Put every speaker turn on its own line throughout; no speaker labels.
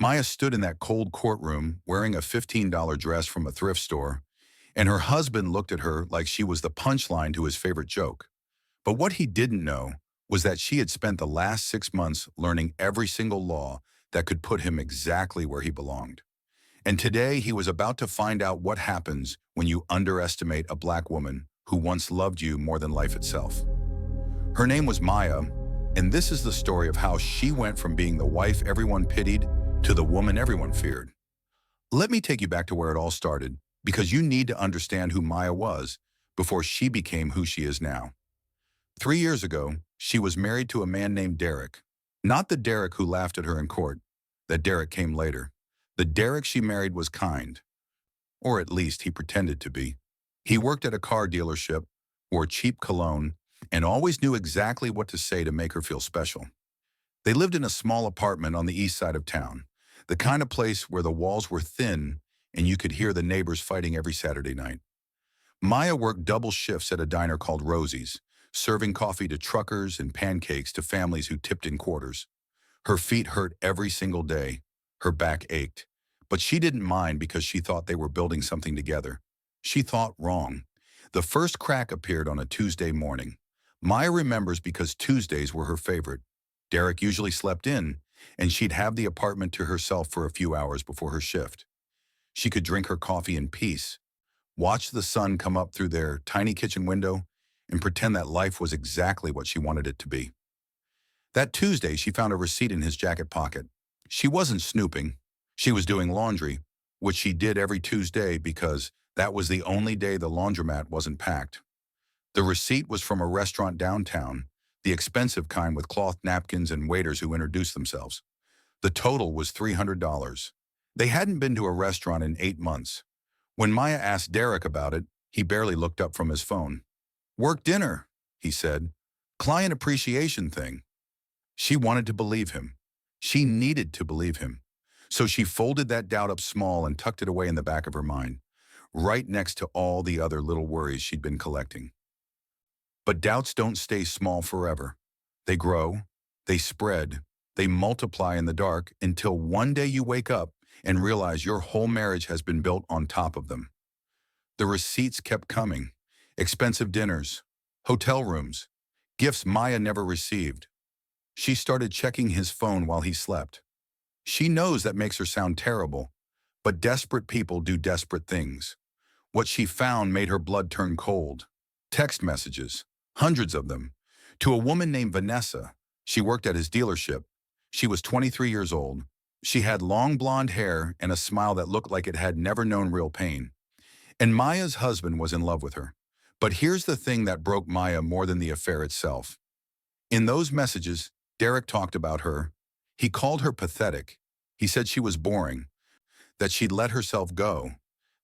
Maya stood in that cold courtroom wearing a $15 dress from a thrift store, and her husband looked at her like she was the punchline to his favorite joke. But what he didn't know was that she had spent the last 6 months learning every single law that could put him exactly where he belonged. And today he was about to find out what happens when you underestimate a black woman who once loved you more than life itself. Her name was Maya, and this is the story of how she went from being the wife everyone pitied to the woman everyone feared. Let me take you back to where it all started, because you need to understand who Maya was before she became who she is now. 3 years ago, she was married to a man named Derek. Not the Derek who laughed at her in court. That Derek came later. The Derek she married was kind, or at least he pretended to be. He worked at a car dealership, wore cheap cologne, and always knew exactly what to say to make her feel special. They lived in a small apartment on the east side of town, the kind of place where the walls were thin and you could hear the neighbors fighting every Saturday night. Maya worked double shifts at a diner called Rosie's, serving coffee to truckers and pancakes to families who tipped in quarters. Her feet hurt every single day. Her back ached. But she didn't mind because she thought they were building something together. She thought wrong. The first crack appeared on a Tuesday morning. Maya remembers because Tuesdays were her favorite. Derek usually slept in, and she'd have the apartment to herself for a few hours before her shift. She could drink her coffee in peace, watch the sun come up through their tiny kitchen window, and pretend that life was exactly what she wanted it to be. That Tuesday, she found a receipt in his jacket pocket. She wasn't snooping. She was doing laundry, which she did every Tuesday because that was the only day the laundromat wasn't packed. The receipt was from a restaurant downtown, the expensive kind with cloth napkins and waiters who introduced themselves. The total was $300. They hadn't been to a restaurant in 8 months. When Maya asked Derek about it, he barely looked up from his phone. "Work dinner," he said. "Client appreciation thing." She wanted to believe him. She needed to believe him. So she folded that doubt up small and tucked it away in the back of her mind, right next to all the other little worries she'd been collecting. But doubts don't stay small forever. They grow, they spread, they multiply in the dark until one day you wake up and realize your whole marriage has been built on top of them. The receipts kept coming. Expensive dinners, hotel rooms, gifts Maya never received. She started checking his phone while he slept. She knows that makes her sound terrible, but desperate people do desperate things. What she found made her blood turn cold. Text messages, hundreds of them, to a woman named Vanessa. She worked at his dealership. She was 23 years old. She had long blonde hair and a smile that looked like it had never known real pain. And Maya's husband was in love with her. But here's the thing that broke Maya more than the affair itself. In those messages, Derek talked about her. He called her pathetic. He said she was boring, that she'd let herself go,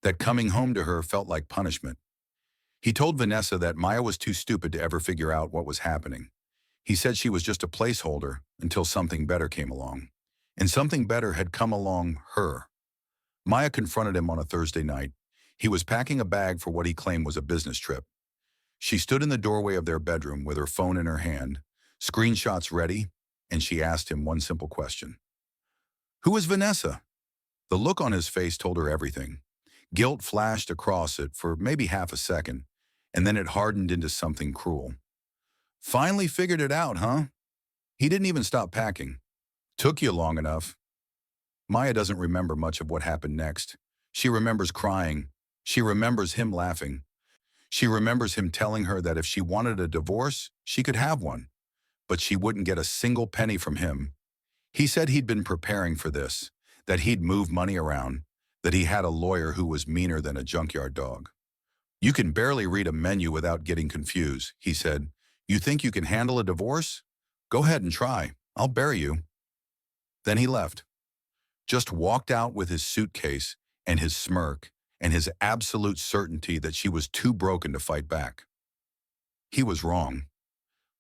that coming home to her felt like punishment. He told Vanessa that Maya was too stupid to ever figure out what was happening. He said she was just a placeholder until something better came along. And something better had come along her. Maya confronted him on a Thursday night. He was packing a bag for what he claimed was a business trip. She stood in the doorway of their bedroom with her phone in her hand, screenshots ready, and she asked him one simple question. "Who is Vanessa?" The look on his face told her everything. Guilt flashed across it for maybe half a second, and then it hardened into something cruel. "Finally figured it out, huh?" He didn't even stop packing. "Took you long enough." Maya doesn't remember much of what happened next. She remembers crying. She remembers him laughing. She remembers him telling her that if she wanted a divorce, she could have one, but she wouldn't get a single penny from him. He said he'd been preparing for this, that he'd move money around, that he had a lawyer who was meaner than a junkyard dog. "You can barely read a menu without getting confused," he said. "You think you can handle a divorce? Go ahead and try. I'll bury you." Then he left. Just walked out with his suitcase and his smirk and his absolute certainty that she was too broken to fight back. He was wrong.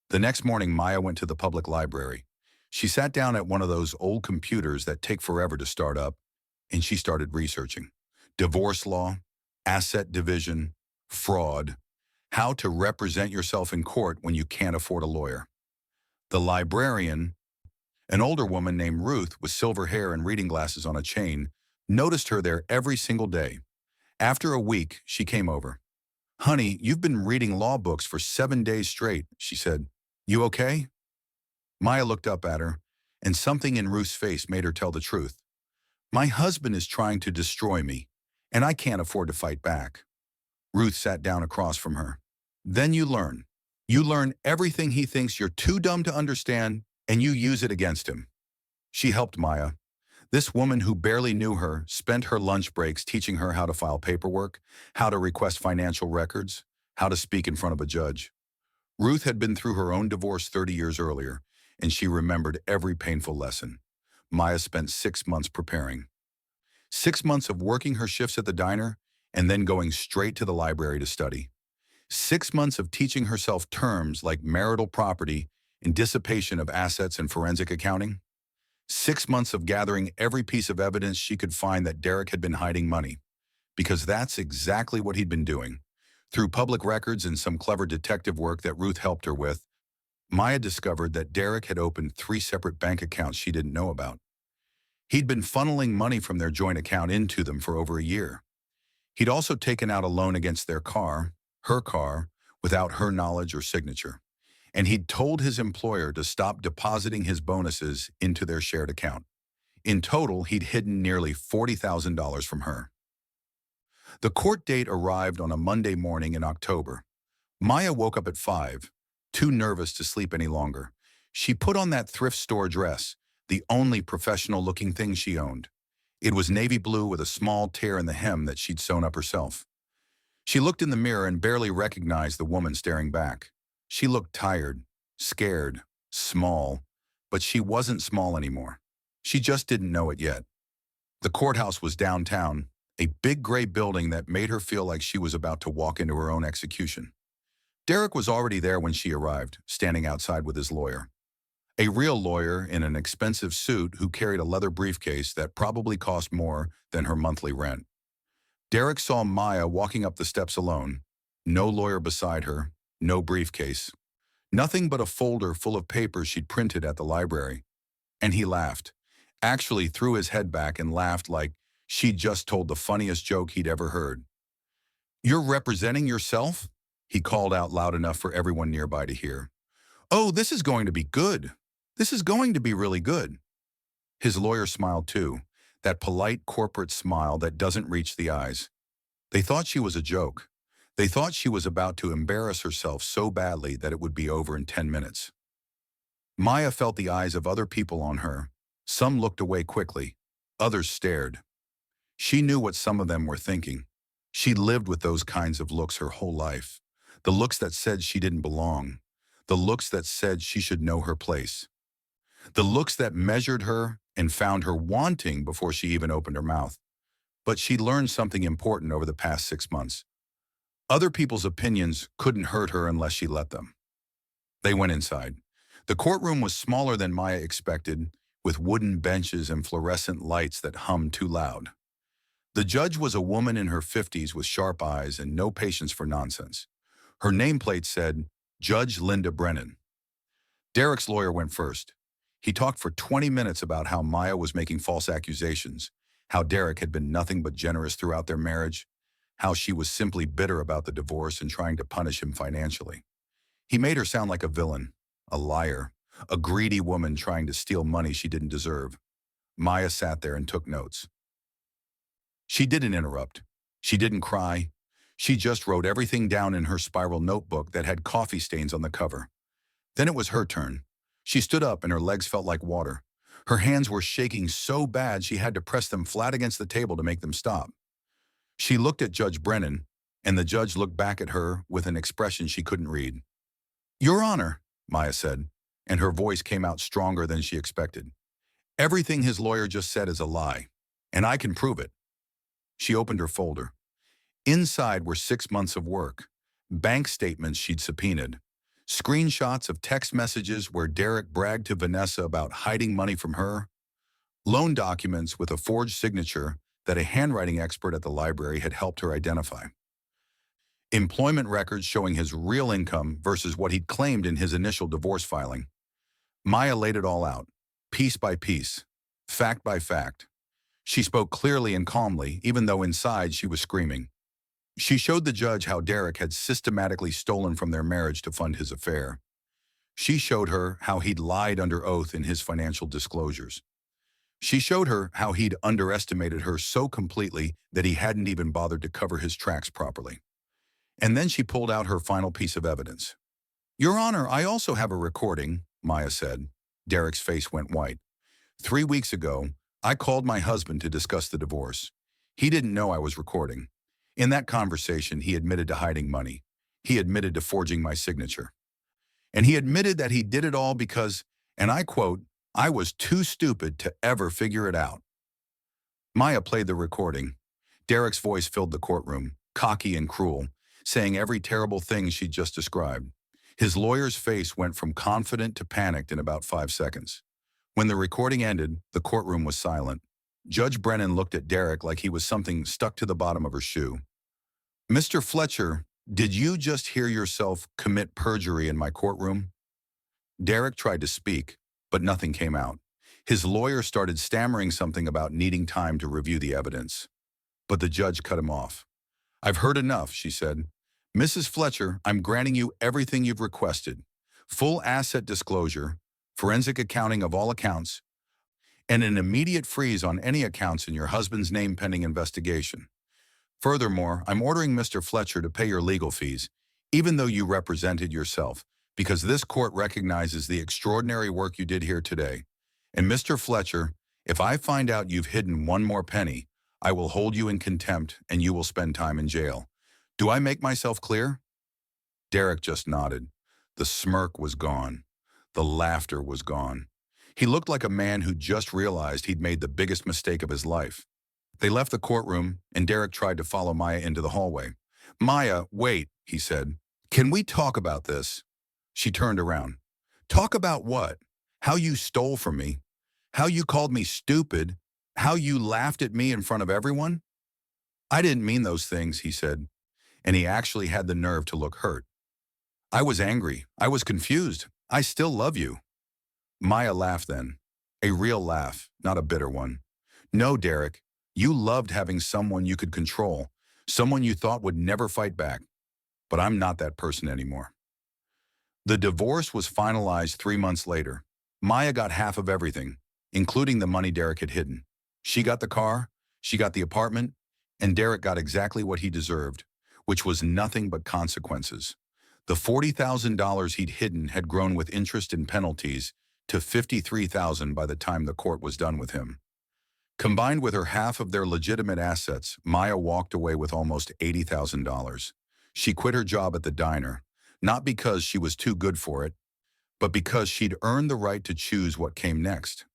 The next morning, Maya went to the public library. She sat down at one of those old computers that take forever to start up, and she started researching. Divorce law, asset division, fraud, how to represent yourself in court when you can't afford a lawyer. The librarian, An older woman named Ruth with silver hair and reading glasses on a chain noticed her there every single day. After a week, she came over. "Honey, you've been reading law books for 7 days straight," she said. "You okay?" Maya looked up at her, and something in Ruth's face made her tell the truth. "My husband is trying to destroy me, and I can't afford to fight back." Ruth sat down across from her. "Then you learn. You learn everything he thinks you're too dumb to understand, and you use it against him." She helped Maya. This woman who barely knew her spent her lunch breaks teaching her how to file paperwork, how to request financial records, how to speak in front of a judge. Ruth had been through her own divorce 30 years earlier, and she remembered every painful lesson. Maya spent 6 months preparing. 6 months of working her shifts at the diner and then going straight to the library to study. 6 months of teaching herself terms like marital property and dissipation of assets and forensic accounting. 6 months of gathering every piece of evidence she could find that Derek had been hiding money, because that's exactly what he'd been doing. Through public records and some clever detective work that Ruth helped her with, Maya discovered that Derek had opened 3 separate bank accounts she didn't know about. He'd been funneling money from their joint account into them for over a year. He'd also taken out a loan against their car, her car, without her knowledge or signature. And he'd told his employer to stop depositing his bonuses into their shared account. In total, he'd hidden nearly $40,000 from her. The court date arrived on a Monday morning in October. Maya woke up at 5, too nervous to sleep any longer. She put on that thrift store dress, the only professional-looking thing she owned. It was navy blue with a small tear in the hem that she'd sewn up herself. She looked in the mirror and barely recognized the woman staring back. She looked tired, scared, small, but she wasn't small anymore. She just didn't know it yet. The courthouse was downtown, a big gray building that made her feel like she was about to walk into her own execution. Derek was already there when she arrived, standing outside with his lawyer. A real lawyer in an expensive suit who carried a leather briefcase that probably cost more than her monthly rent. Derek saw Maya walking up the steps alone. No lawyer beside her, no briefcase. Nothing but a folder full of papers she'd printed at the library. And he laughed. Actually threw his head back and laughed like she'd just told the funniest joke he'd ever heard. "You're representing yourself?" he called out loud enough for everyone nearby to hear. "Oh, this is going to be good. This is going to be really good." His lawyer smiled too, that polite corporate smile that doesn't reach the eyes. They thought she was a joke. They thought she was about to embarrass herself so badly that it would be over in 10 minutes. Maya felt the eyes of other people on her. Some looked away quickly. Others stared. She knew what some of them were thinking. She'd lived with those kinds of looks her whole life. The looks that said she didn't belong. The looks that said she should know her place. The looks that measured her and found her wanting before she even opened her mouth. But she learned something important over the past 6 months. Other people's opinions couldn't hurt her unless she let them. They went inside. The courtroom was smaller than Maya expected, with wooden benches and fluorescent lights that hummed too loud. The judge was a woman in her 50s with sharp eyes and no patience for nonsense. Her nameplate said, Judge Linda Brennan. Derek's lawyer went first. He talked for 20 minutes about how Maya was making false accusations, how Derek had been nothing but generous throughout their marriage, how she was simply bitter about the divorce and trying to punish him financially. He made her sound like a villain, a liar, a greedy woman trying to steal money she didn't deserve. Maya sat there and took notes. She didn't interrupt. She didn't cry. She just wrote everything down in her spiral notebook that had coffee stains on the cover. Then it was her turn. She stood up and her legs felt like water. Her hands were shaking so bad she had to press them flat against the table to make them stop. She looked at Judge Brennan, and the judge looked back at her with an expression she couldn't read. Your Honor, Maya said, and her voice came out stronger than she expected. Everything his lawyer just said is a lie, and I can prove it. She opened her folder. Inside were 6 months of work, bank statements she'd subpoenaed, screenshots of text messages where Derek bragged to Vanessa about hiding money from her, loan documents with a forged signature that a handwriting expert at the library had helped her identify, employment records showing his real income versus what he'd claimed in his initial divorce filing. Maya laid it all out. piece by piece, fact by fact. She spoke clearly and calmly, even though inside she was screaming. She showed the judge how Derek had systematically stolen from their marriage to fund his affair. She showed her how he'd lied under oath in his financial disclosures. She showed her how he'd underestimated her so completely that he hadn't even bothered to cover his tracks properly. And then she pulled out her final piece of evidence. "Your Honor, I also have a recording," Maya said. Derek's face went white. "3 weeks ago, I called my husband to discuss the divorce. He didn't know I was recording. In that conversation, he admitted to hiding money. He admitted to forging my signature. And he admitted that he did it all because, and I quote, I was too stupid to ever figure it out." Maya played the recording. Derek's voice filled the courtroom, cocky and cruel, saying every terrible thing she'd just described. His lawyer's face went from confident to panicked in about 5 seconds. When the recording ended, the courtroom was silent. Judge Brennan looked at Derek like he was something stuck to the bottom of her shoe. "Mr. Fletcher, did you just hear yourself commit perjury in my courtroom?" Derek tried to speak, but nothing came out. His lawyer started stammering something about needing time to review the evidence. But the judge cut him off. "I've heard enough," she said. "Mrs. Fletcher, I'm granting you everything you've requested. Full asset disclosure, forensic accounting of all accounts, and an immediate freeze on any accounts in your husband's name pending investigation. Furthermore, I'm ordering Mr. Fletcher to pay your legal fees, even though you represented yourself, because this court recognizes the extraordinary work you did here today. And Mr. Fletcher, if I find out you've hidden one more penny, I will hold you in contempt and you will spend time in jail. Do I make myself clear?" Derek just nodded. The smirk was gone. The laughter was gone. He looked like a man who just realized he'd made the biggest mistake of his life. They left the courtroom, and Derek tried to follow Maya into the hallway. "Maya, wait," he said. "Can we talk about this?" She turned around. "Talk about what? How you stole from me? How you called me stupid? How you laughed at me in front of everyone?" "I didn't mean those things," he said, and he actually had the nerve to look hurt. "I was angry. I was confused. I still love you." Maya laughed then. A real laugh, not a bitter one. "No, Derek, you loved having someone you could control, someone you thought would never fight back. But I'm not that person anymore." The divorce was finalized 3 months later. Maya got half of everything, including the money Derek had hidden. She got the car, she got the apartment, and Derek got exactly what he deserved, which was nothing but consequences. The $40,000 he'd hidden had grown with interest and penalties to $53,000 by the time the court was done with him. Combined with her half of their legitimate assets, Maya walked away with almost $80,000. She quit her job at the diner, not because she was too good for it, but because she'd earned the right to choose what came next.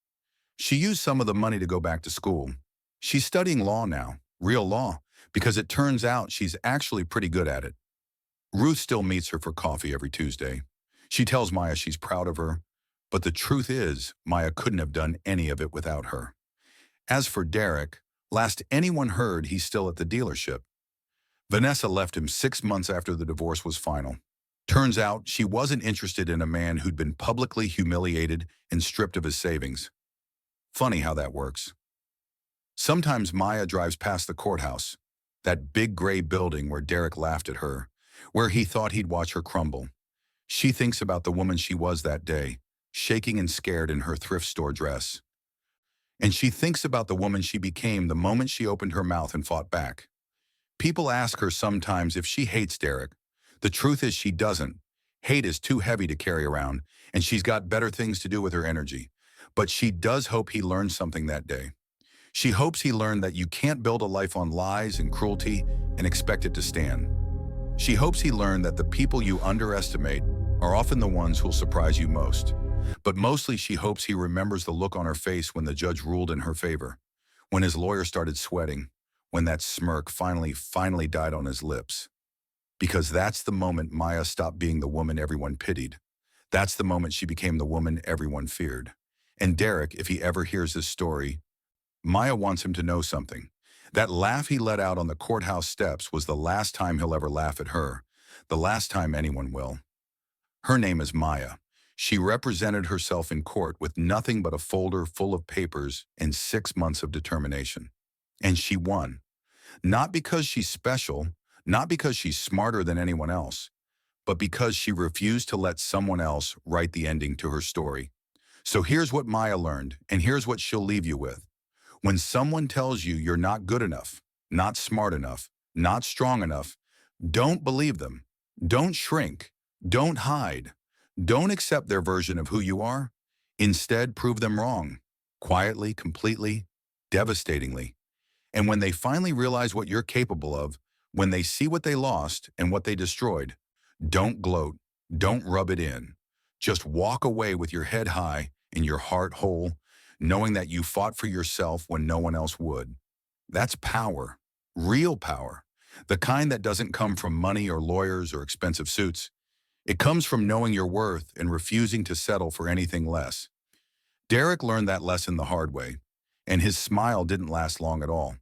She used some of the money to go back to school. She's studying law now, real law, because it turns out she's actually pretty good at it. Ruth still meets her for coffee every Tuesday. She tells Maya she's proud of her, but the truth is, Maya couldn't have done any of it without her. As for Derek, last anyone heard, he's still at the dealership. Vanessa left him 6 months after the divorce was final. Turns out she wasn't interested in a man who'd been publicly humiliated and stripped of his savings. Funny how that works. Sometimes Maya drives past the courthouse, that big gray building where Derek laughed at her, where he thought he'd watch her crumble. She thinks about the woman she was that day, shaking and scared in her thrift store dress. And she thinks about the woman she became the moment she opened her mouth and fought back. People ask her sometimes if she hates Derek. The truth is she doesn't. Hate is too heavy to carry around, and she's got better things to do with her energy. But she does hope he learned something that day. She hopes he learned that you can't build a life on lies and cruelty and expect it to stand. She hopes he learned that the people you underestimate are often the ones who'll surprise you most. But mostly she hopes he remembers the look on her face when the judge ruled in her favor, when his lawyer started sweating, when that smirk finally died on his lips. Because that's the moment Maya stopped being the woman everyone pitied. That's the moment she became the woman everyone feared. And Derek, if he ever hears this story, Maya wants him to know something. That laugh he let out on the courthouse steps was the last time he'll ever laugh at her, the last time anyone will. Her name is Maya. She represented herself in court with nothing but a folder full of papers and 6 months of determination. And she won. Not because she's special, not because she's smarter than anyone else, but because she refused to let someone else write the ending to her story. So here's what Maya learned, and here's what she'll leave you with. When someone tells you you're not good enough, not smart enough, not strong enough, don't believe them. Don't shrink. Don't hide. Don't accept their version of who you are. Instead, prove them wrong. Quietly, completely, devastatingly. And when they finally realize what you're capable of, when they see what they lost and what they destroyed, don't gloat. Don't rub it in. Just walk away with your head high and your heart whole, knowing that you fought for yourself when no one else would. That's power. Real power. The kind that doesn't come from money or lawyers or expensive suits. It comes from knowing your worth and refusing to settle for anything less. Derek learned that lesson the hard way, and his smile didn't last long at all.